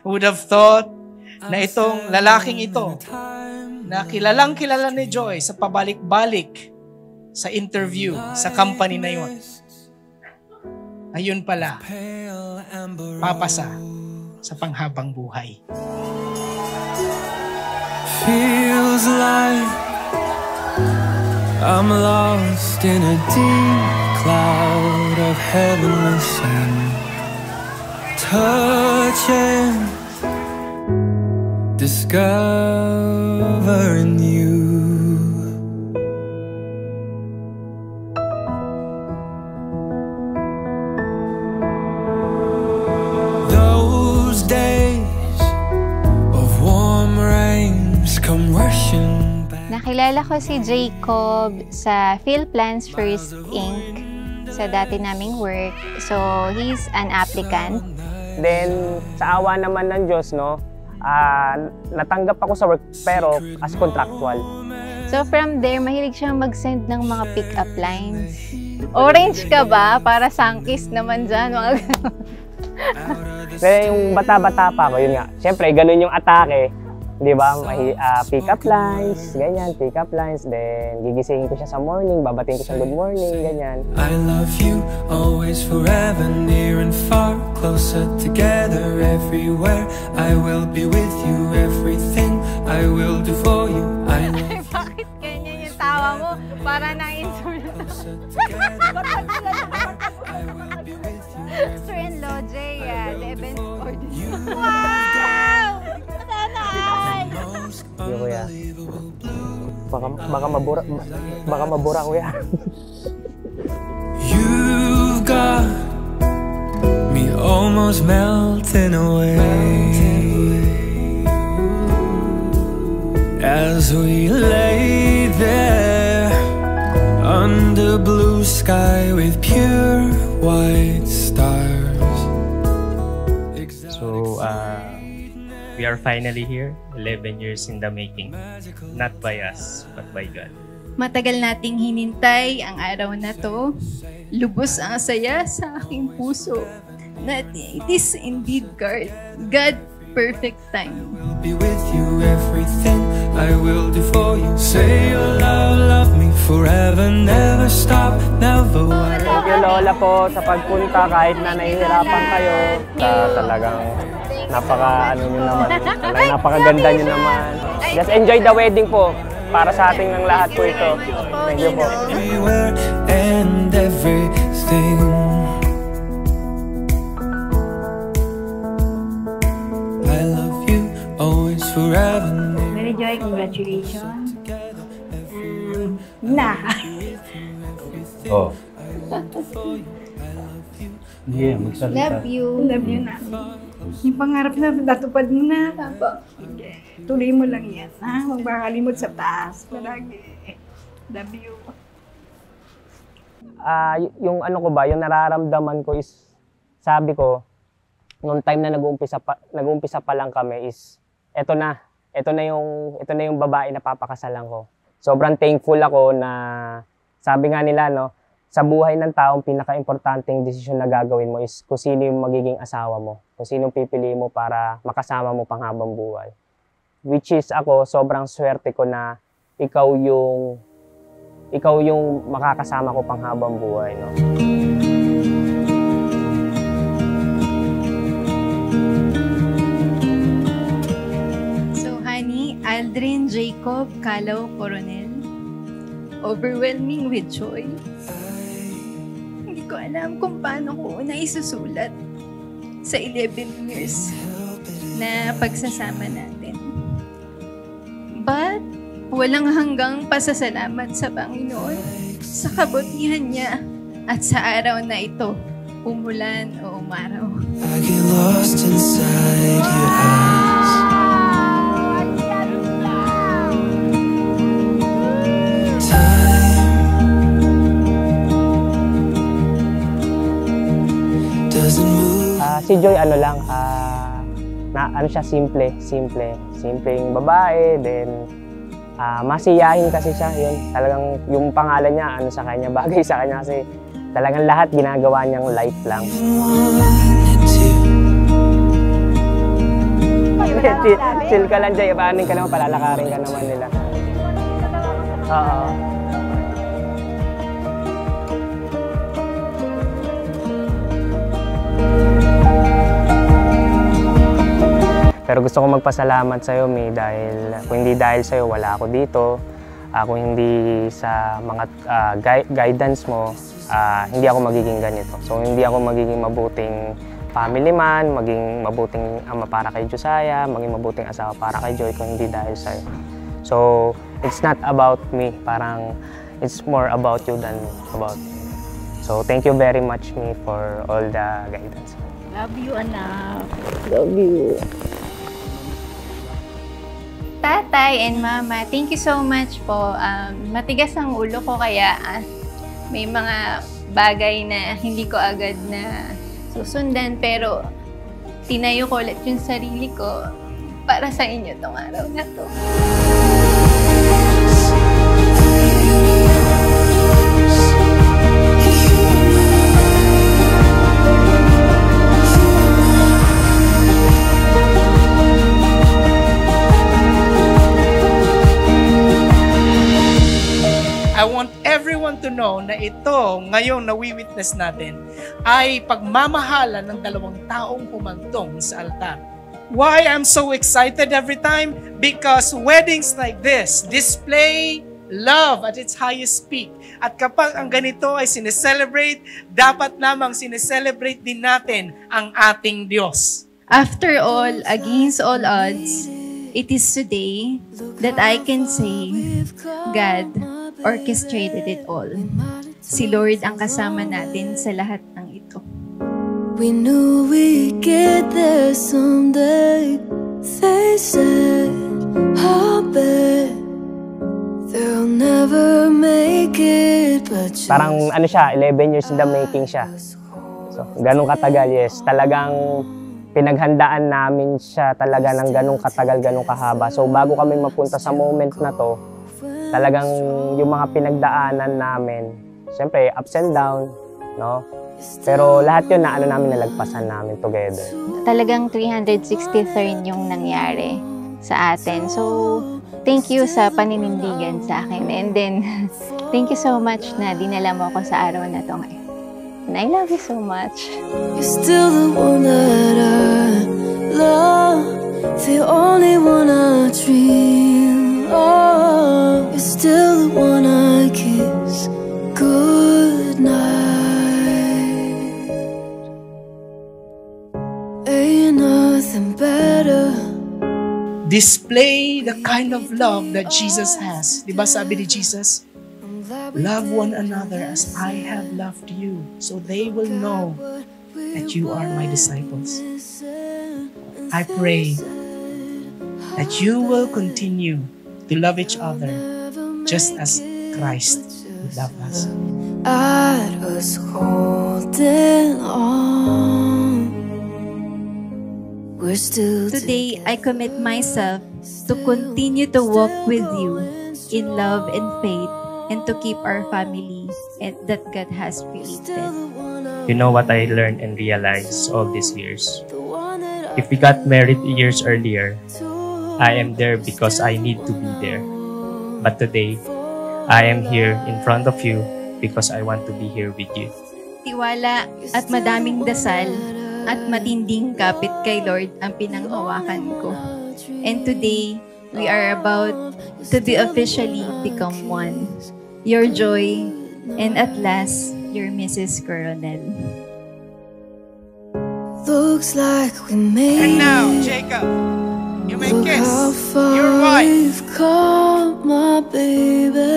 Who would have thought na itong lalaking ito, na kilalang kilala ni Joy sa pabalik-balik sa interview sa company na yun, ayun pala, papasa sa panghabang buhay. Feels like I'm lost in a deep cloud of heavenly sand, touching, discovering you. Those days of warm rains come rushing back. Nakilala ko si Jacob sa PhilPlans First Inc. sa dati naming work. So, he's an applicant. Then, sa awa naman ng Diyos, no, natanggap ako sa work pero as contractual. So, from there, mahilig siyang mag-send ng mga pick-up lines. Orange ka ba? Para sangkis naman dyan. Pero yung bata-bata pa ako, yun nga. Siyempre, ganun yung atake. Di ba? Pick-up lines, ganyan, pick-up lines. Then, gigisingin ko siya sa morning, babatiin ko siya good morning, ganyan. I love you, always, forever, near and far, closer together, everywhere. I will be with you, everything I will do for you. I love Bakit ganyan yung tawa mo? Para na-insult. Sir-in-law, Jay, Devin, wow! Sana ay! Yo, kuya. Baka mabura, kuya. You've got me almost melting away as we lay there under blue sky with pure white stars. So, we are finally here, 11 years in the making. Not by us, but by God. Matagal nating hinintay ang araw na to. Lubos ang saya sa aking puso. That it is indeed God perfect time. I'll be with you, everything I will do for you. Say your love me forever, never stop, never worry. Thank you, Lola, po sa pagpunta kahit na nahihirapan kayo. Talagang napaka-ano nyo naman. Napakaganda nyo naman. Just enjoy the wedding po. Para sa ating ng lahat po ito. Thank you po. Everywhere and everything. I love you always, forever. Mary Joy, congratulations. Na. Oh. Yeah, magsalita. Love you. Love you na. Yung pangarap na natupad mo na. Tuloy mo lang yan. Ha? Huwag makalimot sa taas. Palagi. Love you. Yung ano ko ba, yung nararamdaman ko is, sabi ko, noong time na nag-uumpisa pa lang kami is, eto na yung babae na papakasalan ko. Sobrang thankful ako na, sabi nga nila, no, sa buhay ng taong pinaka-importanting desisyon na gagawin mo is kung sino yung magiging asawa mo, kung sino yung pipili mo para makasama mo panghabang buhay. Which is ako, sobrang swerte ko na ikaw yung makakasama ko panghabang buhay, no? So, honey, Aldrin Jacob Calaw Coronel, overwhelming with joy. Hindi ko alam kung paano ko na isusulat sa 11 years na pagsasama natin. But, walang hanggang pasasalamat sa Panginoon sa kabutihan niya at sa araw na ito, umulan o umaraw. I get lost inside your eyes. Time doesn't move. Si Joy, ano lang, ano siya, simpleng babae, then masiyahin kasi siya, yun. Talagang yung pangalan niya, ano sa kanya, bagay sa kanya kasi talagang lahat ginagawa niyang life lang. Chill ka lang, Jay. Paanin ka naman, palalakarin ka naman nila. Oo. Pero gusto ko magpasalamat sa'yo, Mi, dahil kung hindi dahil sa'yo, wala ako dito. Kung hindi sa mga guidance mo, hindi ako magiging ganito. So, hindi ako magiging mabuting family man, maging mabuting ama para kay Josiah, maging mabuting asawa para kay Joy kung hindi dahil sa'yo. So, it's not about me. Parang, it's more about you than about me. So, thank you very much, Mi, for all the guidance. Love you, anak. Love you. Tatay and Mama, thank you so much po. Matigas ang ulo ko kaya may mga bagay na hindi ko agad na susundan pero tinayo ko ulit yung sarili ko para sa inyo tong araw na to. I want everyone to know na ito, ngayong nawi-witness natin, ay pagmamahalan ng dalawang taong humantong sa altar. Why I'm so excited every time? Because weddings like this display love at its highest peak. At kapag ang ganito ay sineselebrate, dapat namang sineselebrate din natin ang ating Diyos. After all, against all odds, it is today that I can say, God orchestrated it all. Si Lord ang kasama natin sa lahat ng ito. We knew we'd get there someday. They said, I bet they'll never make it. But parang ano siya, 11 years in the making siya. So, ganun katagal, yes. Talagang pinaghandaan namin siya talaga ng ganun katagal, ganun kahaba. So, bago kami mapunta sa moment na to, talagang yung mga pinagdaanan namin, siyempre, ups and down, no? Pero lahat yun na ano namin, nalagpasan namin together. Talagang 363 yung nangyari sa atin. So, thank you sa paninindigan sa akin. And then, thank you so much na dinala mo ako sa araw na to ngayon. And I love you so much. You're still the one that I love, the only one I dream of. You're still the one I kiss good night. Ain't nothing better. Display the kind of love that Jesus has. Diba sabi ni Jesus? Love one another as I have loved you, so they will know that you are my disciples. I pray that you will continue to love each other just as Christ loved us. I was holding on. We're still Today, I commit myself to continue to walk with you in love and faith and to keep our family that God has created. You know what I learned and realized all these years? If we got married years earlier, I am there because I need to be there. But today, I am here in front of you because I want to be here with you. Tiwala at madaming dasal at matinding kapit kay Lord ang pinanghawakan ko. And today, we are about to be officially become one. Your Joy, and at last, your Mrs. Coronel. looks like we made And now, it. Jacob, you may Look kiss how far your wife. we've come, my baby.